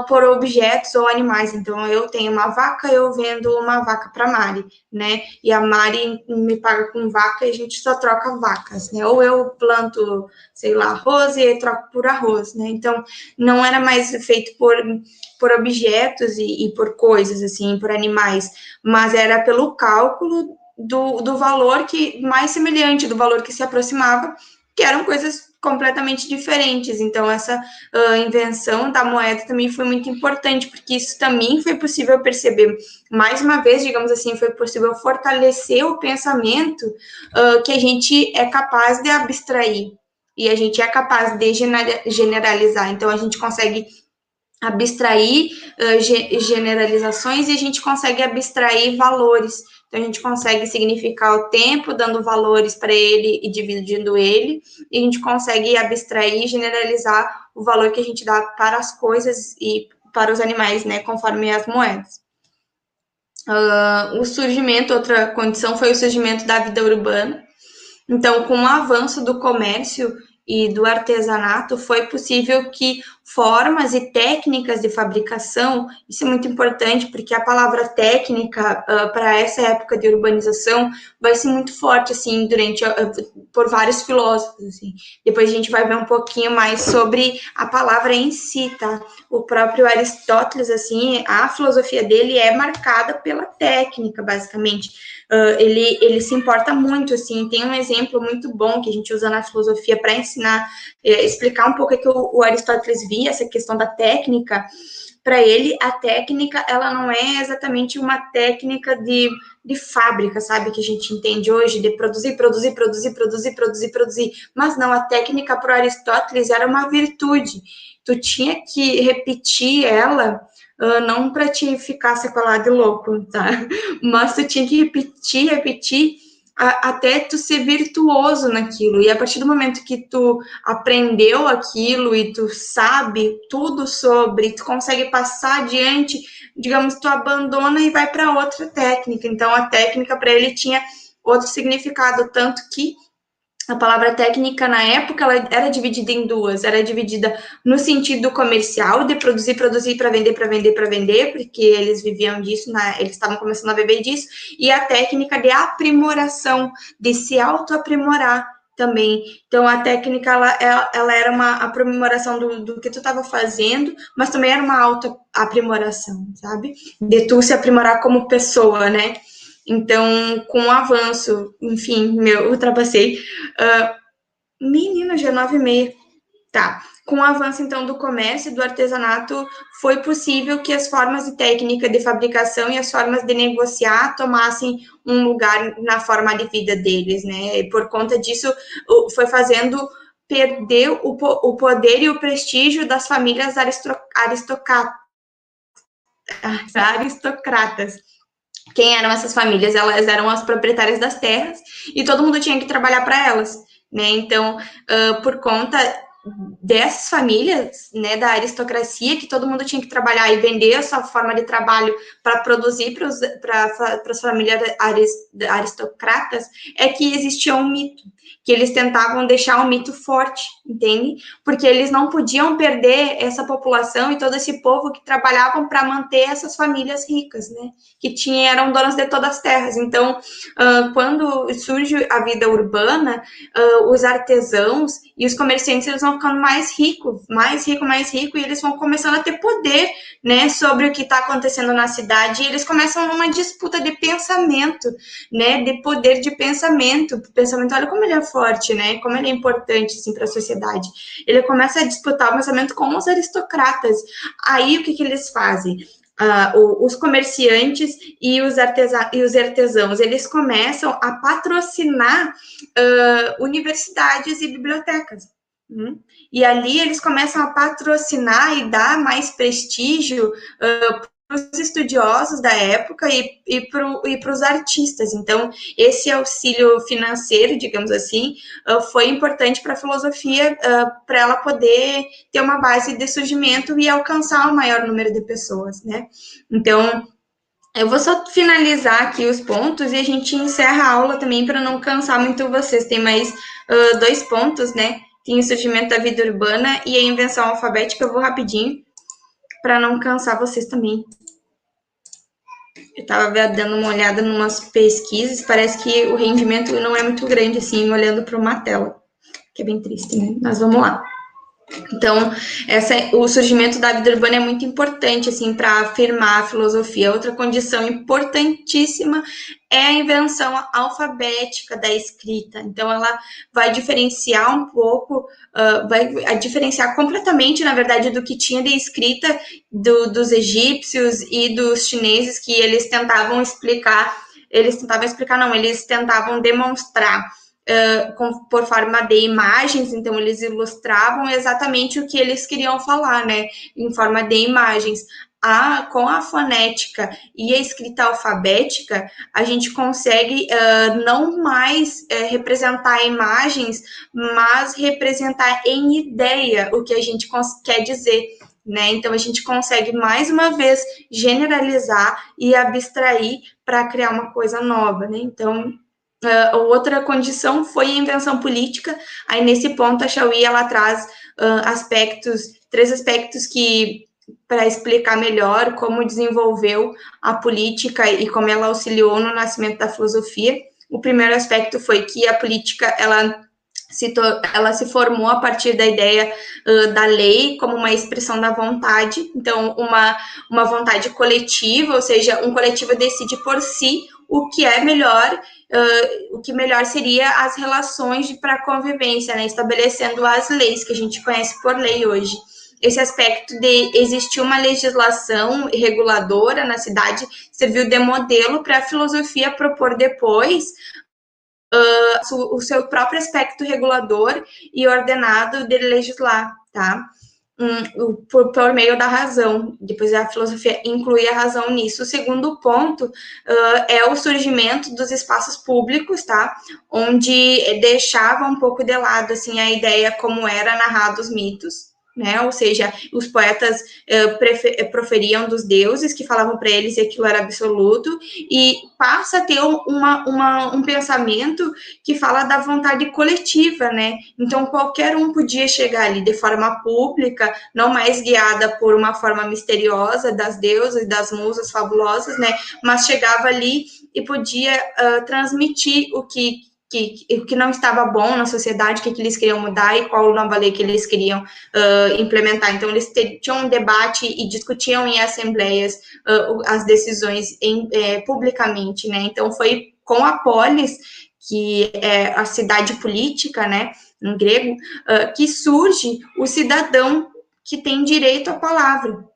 por objetos ou animais. Então, eu tenho uma vaca, eu vendo uma vaca para a Mari, né? E a Mari me paga com vaca e a gente só troca vacas, né? Ou eu planto, sei lá, arroz e troco por arroz, né? Então, não era mais feito por objetos e por coisas, assim, por animais, mas era pelo cálculo do valor que mais semelhante, do valor que se aproximava, que eram coisas completamente diferentes. Então, essa invenção da moeda também foi muito importante, porque isso também foi possível perceber. Mais uma vez, digamos assim, foi possível fortalecer o pensamento que a gente é capaz de abstrair e a gente é capaz de generalizar. Então, a gente consegue abstrair generalizações e a gente consegue abstrair valores. Então, a gente consegue significar o tempo, dando valores para ele e dividindo ele, e a gente consegue abstrair e generalizar o valor que a gente dá para as coisas e para os animais, né, conforme as moedas. O surgimento, outra condição, foi o surgimento da vida urbana. Então, com o avanço do comércio e do artesanato, foi possível que formas e técnicas de fabricação, isso é muito importante, porque a palavra técnica, para essa época de urbanização, vai ser muito forte, assim, por vários filósofos, assim. Depois a gente vai ver um pouquinho mais sobre a palavra em si, tá? O próprio Aristóteles, assim, a filosofia dele é marcada pela técnica, basicamente. Ele se importa muito, assim, tem um exemplo muito bom que a gente usa na filosofia para ensinar, explicar um pouco que o Aristóteles via essa questão da técnica. Para ele, a técnica, ela não é exatamente uma técnica de fábrica, sabe, que a gente entende hoje, de produzir, mas não, a técnica para Aristóteles era uma virtude, tu tinha que repetir ela, não para te ficar sequelado e louco, tá? Mas tu tinha que repetir, até tu ser virtuoso naquilo. E a partir do momento que tu aprendeu aquilo e tu sabe tudo sobre, tu consegue passar adiante, digamos, tu abandona e vai para outra técnica. Então, a técnica para ele tinha outro significado, tanto que a palavra técnica, na época, ela era dividida em duas. Era dividida no sentido comercial, de produzir para vender, para vender, para vender, porque eles viviam disso, eles estavam começando a viver disso, e a técnica de aprimoração, de se autoaprimorar também. Então, a técnica, ela era uma aprimoração do que tu estava fazendo, mas também era uma autoaprimoração, sabe? De tu se aprimorar como pessoa, né? Então, com o avanço, enfim, eu ultrapassei. Menino, já 9h30. Tá. Com o avanço, então, do comércio e do artesanato, foi possível que as formas e técnica de fabricação e as formas de negociar tomassem um lugar na forma de vida deles, né? E por conta disso, foi fazendo perder o poder e o prestígio das famílias aristocratas. Quem eram essas famílias? Elas eram as proprietárias das terras e todo mundo tinha que trabalhar para elas, né? Então, por conta dessas famílias, né, da aristocracia, que todo mundo tinha que trabalhar e vender a sua forma de trabalho para produzir para as famílias aristocratas, é que existia um mito, que eles tentavam deixar um mito forte, entende? Porque eles não podiam perder essa população e todo esse povo que trabalhavam para manter essas famílias ricas, né? Que eram donas de todas as terras. Então, quando surge a vida urbana, os artesãos e os comerciantes, eles vão ficando mais ricos, e eles vão começando a ter poder, né, sobre o que está acontecendo na cidade, e eles começam uma disputa de pensamento, né, de poder de pensamento. O pensamento, olha como ele é forte, né, como ele é importante, assim, para a sociedade. Ele começa a disputar o pensamento com os aristocratas. Aí, o que eles fazem? Os comerciantes e os artesãos, eles começam a patrocinar universidades e bibliotecas. E ali eles começam a patrocinar e dar mais prestígio para os estudiosos da época e para os artistas. Então, esse auxílio financeiro, digamos assim, foi importante para a filosofia, para ela poder ter uma base de surgimento e alcançar o maior número de pessoas, né? Então, eu vou só finalizar aqui os pontos e a gente encerra a aula também para não cansar muito vocês. Tem mais 2 pontos, né? Tem o surgimento da vida urbana e a invenção alfabética. Eu vou rapidinho para não cansar vocês também. Eu estava dando uma olhada em umas pesquisas, parece que o rendimento não é muito grande, assim, olhando para uma tela, que é bem triste, né? Mas vamos lá. Então, o surgimento da vida urbana é muito importante, assim, para afirmar a filosofia. Outra condição importantíssima é a invenção alfabética da escrita. Então, ela vai diferenciar um pouco, vai diferenciar completamente, na verdade, do que tinha de escrita dos egípcios e dos chineses, que eles tentavam explicar, eles tentavam demonstrar por forma de imagens. Então eles ilustravam exatamente o que eles queriam falar, né, em forma de imagens. Com a fonética e a escrita alfabética, a gente consegue não mais representar imagens, mas representar em ideia o que a gente quer dizer, né? Então a gente consegue mais uma vez generalizar e abstrair para criar uma coisa nova, né? Então, outra condição foi a invenção política. Aí, nesse ponto, a Chauí, ela traz 3 aspectos que, para explicar melhor como desenvolveu a política e como ela auxiliou no nascimento da filosofia. O primeiro aspecto foi que a política, ela se formou a partir da ideia da lei como uma expressão da vontade. Então, uma vontade coletiva, ou seja, um coletivo decide por si o que é melhor, o que melhor seria as relações para a convivência, né? Estabelecendo as leis que a gente conhece por lei hoje. Esse aspecto de existir uma legislação reguladora na cidade serviu de modelo para a filosofia propor depois o seu próprio aspecto regulador e ordenado de legislar, tá? por meio da razão. Depois a filosofia inclui a razão nisso. O segundo ponto é o surgimento dos espaços públicos, tá? Onde deixava um pouco de lado assim a ideia como era narrado os mitos, né? Ou seja, os poetas proferiam dos deuses que falavam para eles e aquilo era absoluto, e passa a ter um pensamento que fala da vontade coletiva, né? Então qualquer um podia chegar ali de forma pública, não mais guiada por uma forma misteriosa das deusas e das musas fabulosas, né? Mas chegava ali e podia transmitir o que não estava bom na sociedade, o que eles queriam mudar e qual nova lei que eles queriam implementar. Então, eles tinham um debate e discutiam em assembleias as decisões publicamente, né? Então, foi com a polis, que é a cidade política, né, em grego, que surge o cidadão que tem direito à palavra.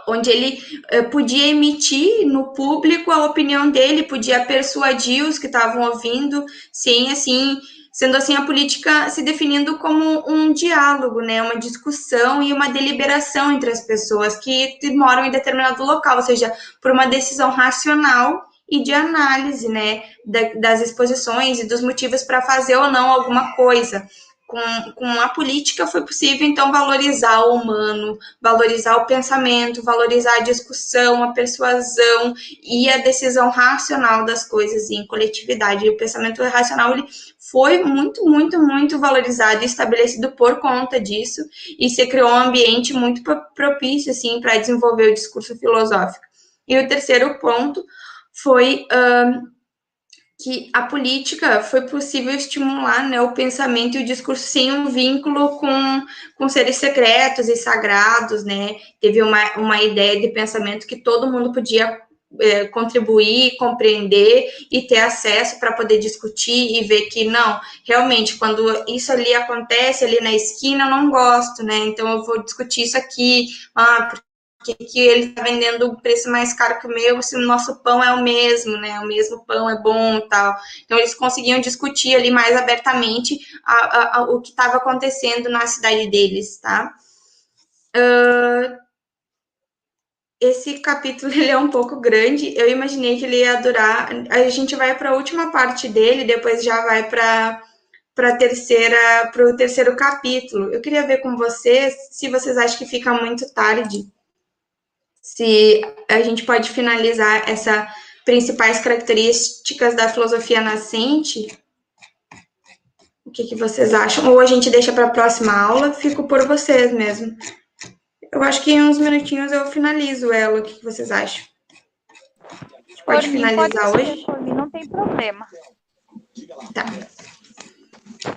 Onde ele podia emitir no público a opinião dele, podia persuadir os que estavam ouvindo, sem assim, sendo assim a política se definindo como um diálogo, né, uma discussão e uma deliberação entre as pessoas que moram em determinado local, ou seja, por uma decisão racional e de análise, né, das exposições e dos motivos para fazer ou não alguma coisa. Com a política foi possível, então, valorizar o humano, valorizar o pensamento, valorizar a discussão, a persuasão e a decisão racional das coisas em coletividade. E o pensamento racional ele foi muito, muito, muito valorizado e estabelecido por conta disso, e se criou um ambiente muito propício, assim, para desenvolver o discurso filosófico. E o terceiro ponto foi que a política foi possível estimular, né, o pensamento e o discurso sem um vínculo com seres secretos e sagrados, né? Teve uma ideia de pensamento que todo mundo podia contribuir, compreender e ter acesso para poder discutir e ver que não, realmente, quando isso ali acontece ali na esquina, eu não gosto, né? Então eu vou discutir isso aqui, que ele está vendendo um preço mais caro que o meu, se o nosso pão é o mesmo, né? O mesmo pão é bom e tal. Então, eles conseguiam discutir ali mais abertamente o que estava acontecendo na cidade deles, tá? Esse capítulo ele é um pouco grande. Eu imaginei que ele ia durar. A gente vai para a última parte dele, depois já vai para o terceiro capítulo. Eu queria ver com vocês se vocês acham que fica muito tarde, se a gente pode finalizar essas principais características da filosofia nascente. O que vocês acham? Ou a gente deixa para a próxima aula? Fico por vocês mesmo. Eu acho que em uns minutinhos eu finalizo ela. O que vocês acham? A gente pode finalizar hoje? Por mim não tem problema. Tá.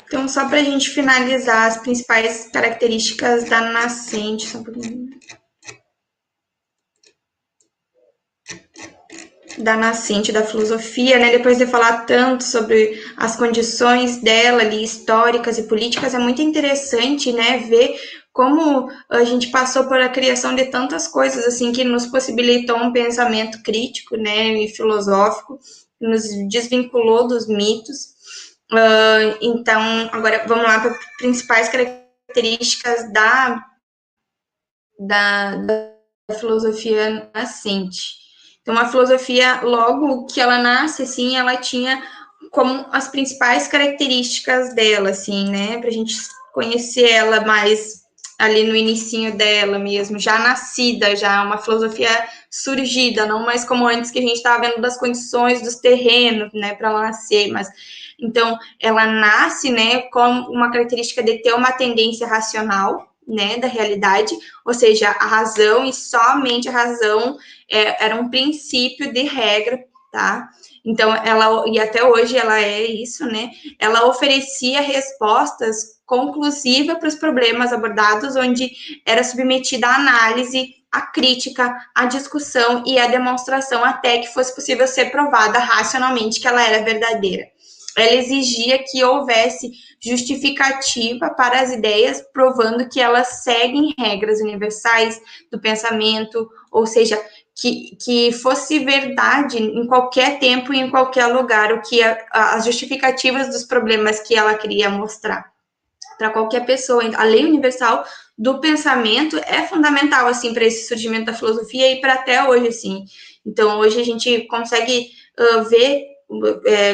Então, só para a gente finalizar as principais características da nascente. Só um pouquinho. Da nascente da filosofia, né? Depois de falar tanto sobre as condições dela ali, históricas e políticas, é muito interessante, né? Ver como a gente passou por a criação de tantas coisas, assim, que nos possibilitou um pensamento crítico, né? E filosófico, nos desvinculou dos mitos. Então, agora vamos lá para as principais características da filosofia nascente. Então, a filosofia, logo que ela nasce, assim, ela tinha como as principais características dela, assim, né? Para a gente conhecer ela mais ali no inicinho dela mesmo, já nascida, já uma filosofia surgida, não mais como antes que a gente estava vendo das condições dos terrenos, né, para ela nascer, mas então ela nasce, né, com uma característica de ter uma tendência racional, né, da realidade, ou seja, a razão e somente a razão era um princípio de regra, tá? Então, ela, e até hoje ela é isso, né? Ela oferecia respostas conclusivas para os problemas abordados, onde era submetida à análise, à crítica, à discussão e à demonstração até que fosse possível ser provada racionalmente que ela era verdadeira. Ela exigia que houvesse justificativa para as ideias, provando que elas seguem regras universais do pensamento, ou seja, que fosse verdade em qualquer tempo e em qualquer lugar, o que as justificativas dos problemas que ela queria mostrar. para qualquer pessoa. A lei universal do pensamento é fundamental, assim, para esse surgimento da filosofia e para até hoje, assim. Então, hoje a gente consegue ver,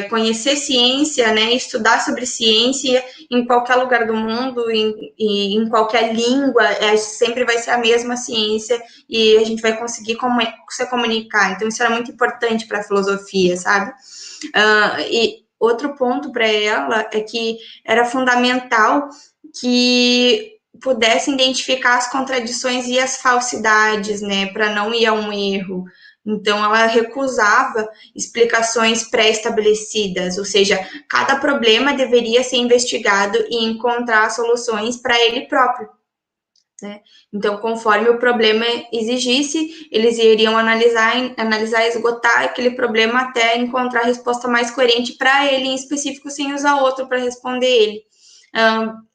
conhecer ciência, né, estudar sobre ciência em qualquer lugar do mundo, em qualquer língua, sempre vai ser a mesma ciência e a gente vai conseguir se comunicar. Então, isso era muito importante para a filosofia, sabe? E outro ponto para ela é que era fundamental que pudesse identificar as contradições e as falsidades, né, para não ir a um erro. Então, ela recusava explicações pré-estabelecidas, ou seja, cada problema deveria ser investigado e encontrar soluções para ele próprio. Né? Então, conforme o problema exigisse, eles iriam analisar, esgotar aquele problema até encontrar a resposta mais coerente para ele em específico, sem usar outro para responder ele.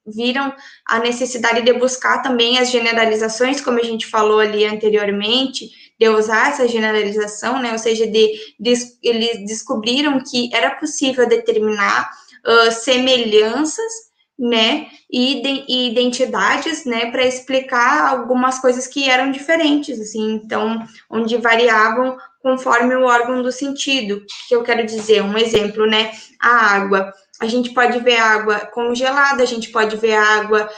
Viram a necessidade de buscar também as generalizações, como a gente falou ali anteriormente, de usar essa generalização, né? Ou seja, eles descobriram que era possível determinar semelhanças, né, e identidades, né, para explicar algumas coisas que eram diferentes, assim, então, onde variavam conforme o órgão do sentido. O que eu quero dizer? Um exemplo, né, a água. A gente pode ver água congelada, a gente pode ver água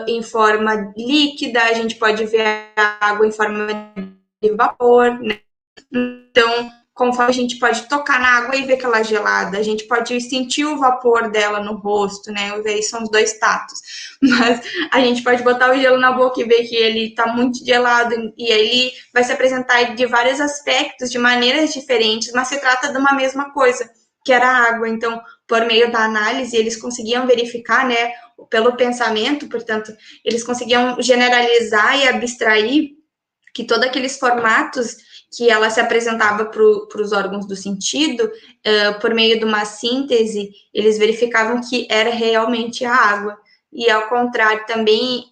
em forma líquida, a gente pode ver água em forma de vapor, né? Então, conforme a gente pode tocar na água e ver que ela é gelada, a gente pode sentir o vapor dela no rosto, né? Aí são os dois tatos. Mas a gente pode botar o gelo na boca e ver que ele tá muito gelado e ele vai se apresentar de vários aspectos, de maneiras diferentes, mas se trata de uma mesma coisa, que era a água. Então, por meio da análise, eles conseguiam verificar, né, pelo pensamento, portanto, eles conseguiam generalizar e abstrair que todos aqueles formatos que ela se apresentava para os órgãos do sentido, por meio de uma síntese, eles verificavam que era realmente a água. E ao contrário também,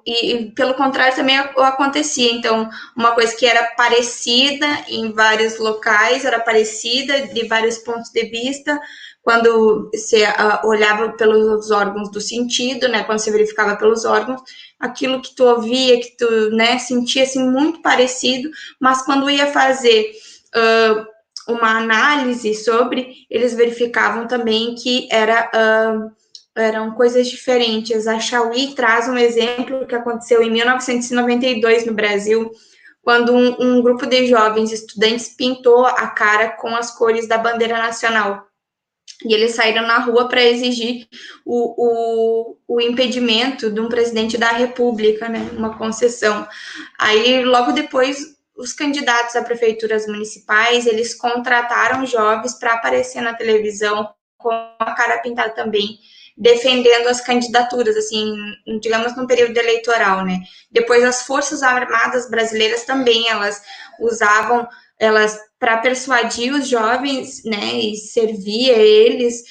e pelo contrário também acontecia. Então, uma coisa que era parecida em vários locais, era parecida de vários pontos de vista, quando você olhava pelos órgãos do sentido, né, quando você verificava pelos órgãos, aquilo que tu ouvia, que tu, né, sentia assim muito parecido, mas quando ia fazer uma análise sobre, eles verificavam também que eram coisas diferentes. A Chauí traz um exemplo que aconteceu em 1992 no Brasil, quando um grupo de jovens estudantes pintou a cara com as cores da bandeira nacional. E eles saíram na rua para exigir o impedimento de um presidente da República, né, uma concessão. Aí, logo depois, os candidatos a prefeituras municipais, eles contrataram jovens para aparecer na televisão com a cara pintada também, defendendo as candidaturas, assim, digamos, no período eleitoral, né. Depois, as Forças Armadas brasileiras também, elas usavam, para persuadir os jovens, né, e servir eles,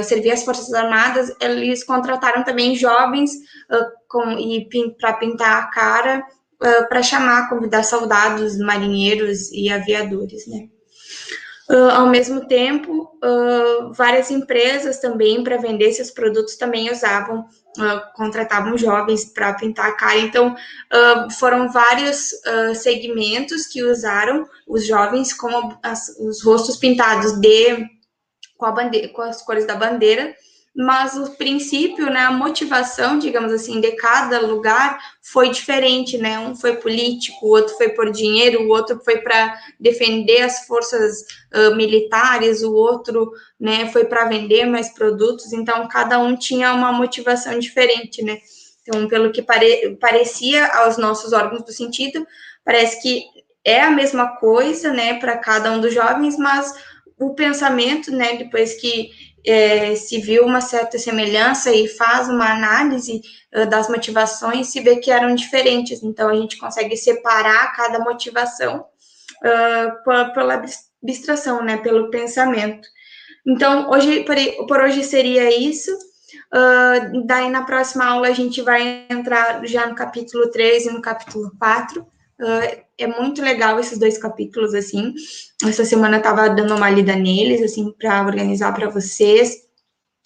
servir as Forças Armadas, eles contrataram também jovens para pintar a cara, para convidar soldados, marinheiros e aviadores, né. Ao mesmo tempo, várias empresas também, para vender seus produtos, também contratavam jovens para pintar a cara. Então, foram vários segmentos que usaram os jovens com os rostos pintados com as cores da bandeira, mas o princípio, né, a motivação, digamos assim, de cada lugar foi diferente, né? Um foi político, o outro foi por dinheiro, o outro foi para defender as forças militares, o outro, né, foi para vender mais produtos. Então, cada um tinha uma motivação diferente, né? Então, pelo que parecia aos nossos órgãos do sentido, parece que é a mesma coisa, né, para cada um dos jovens, mas o pensamento, né, depois que se viu uma certa semelhança e faz uma análise das motivações, se vê que eram diferentes. Então, a gente consegue separar cada motivação pela abstração, né, pelo pensamento. Então, por hoje seria isso. Daí, na próxima aula, a gente vai entrar já no capítulo 3 e no capítulo 4. É muito legal esses dois capítulos, assim. Essa semana eu estava dando uma lida neles, assim, para organizar para vocês.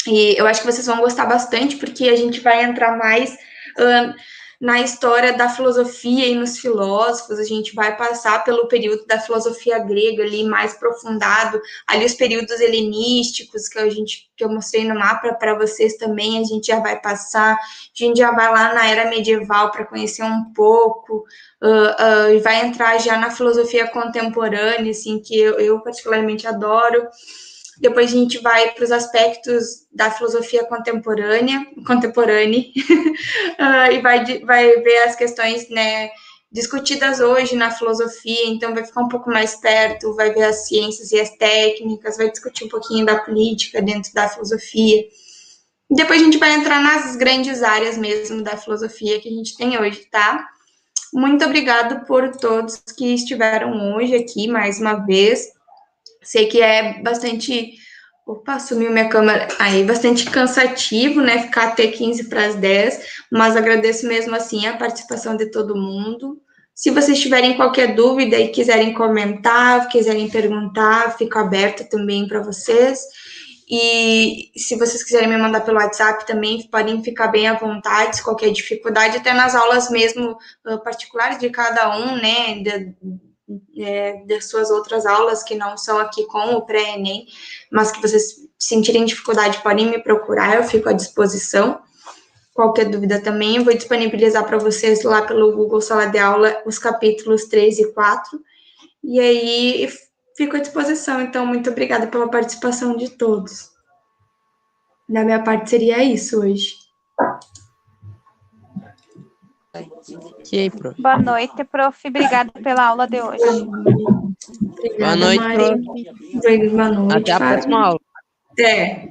E eu acho que vocês vão gostar bastante, porque a gente vai entrar mais na história da filosofia e nos filósofos, a gente vai passar pelo período da filosofia grega ali mais aprofundado, ali os períodos helenísticos que eu mostrei no mapa para vocês também, a gente já vai passar, a gente já vai lá na era medieval para conhecer um pouco, vai entrar já na filosofia contemporânea, assim, que eu particularmente adoro. Depois a gente vai para os aspectos da filosofia contemporânea, e vai ver as questões, né, discutidas hoje na filosofia, então vai ficar um pouco mais perto, vai ver as ciências e as técnicas, vai discutir um pouquinho da política dentro da filosofia. E depois a gente vai entrar nas grandes áreas mesmo da filosofia que a gente tem hoje, tá? Muito obrigado por todos que estiveram hoje aqui mais uma vez. Sei que é bastante. Opa, sumiu minha câmera. Aí, bastante cansativo, né? Ficar até 15 para as 10, mas agradeço mesmo assim a participação de todo mundo. Se vocês tiverem qualquer dúvida e quiserem comentar, quiserem perguntar, fico aberta também para vocês. E se vocês quiserem me mandar pelo WhatsApp também, podem ficar bem à vontade, qualquer dificuldade, até nas aulas mesmo particulares de cada um, né? Das suas outras aulas que não são aqui com o pré-ENEM, mas que vocês sentirem dificuldade, podem me procurar, eu fico à disposição. Qualquer dúvida também, eu vou disponibilizar para vocês lá pelo Google Sala de Aula os capítulos 3 e 4. E aí, fico à disposição. Então, muito obrigada pela participação de todos. Da minha parte, seria isso hoje. Ok, prof. Boa noite, prof. Obrigada pela aula de hoje. Obrigada, Boa noite, Mari. prof. Boa noite, Até a próxima aula. Até.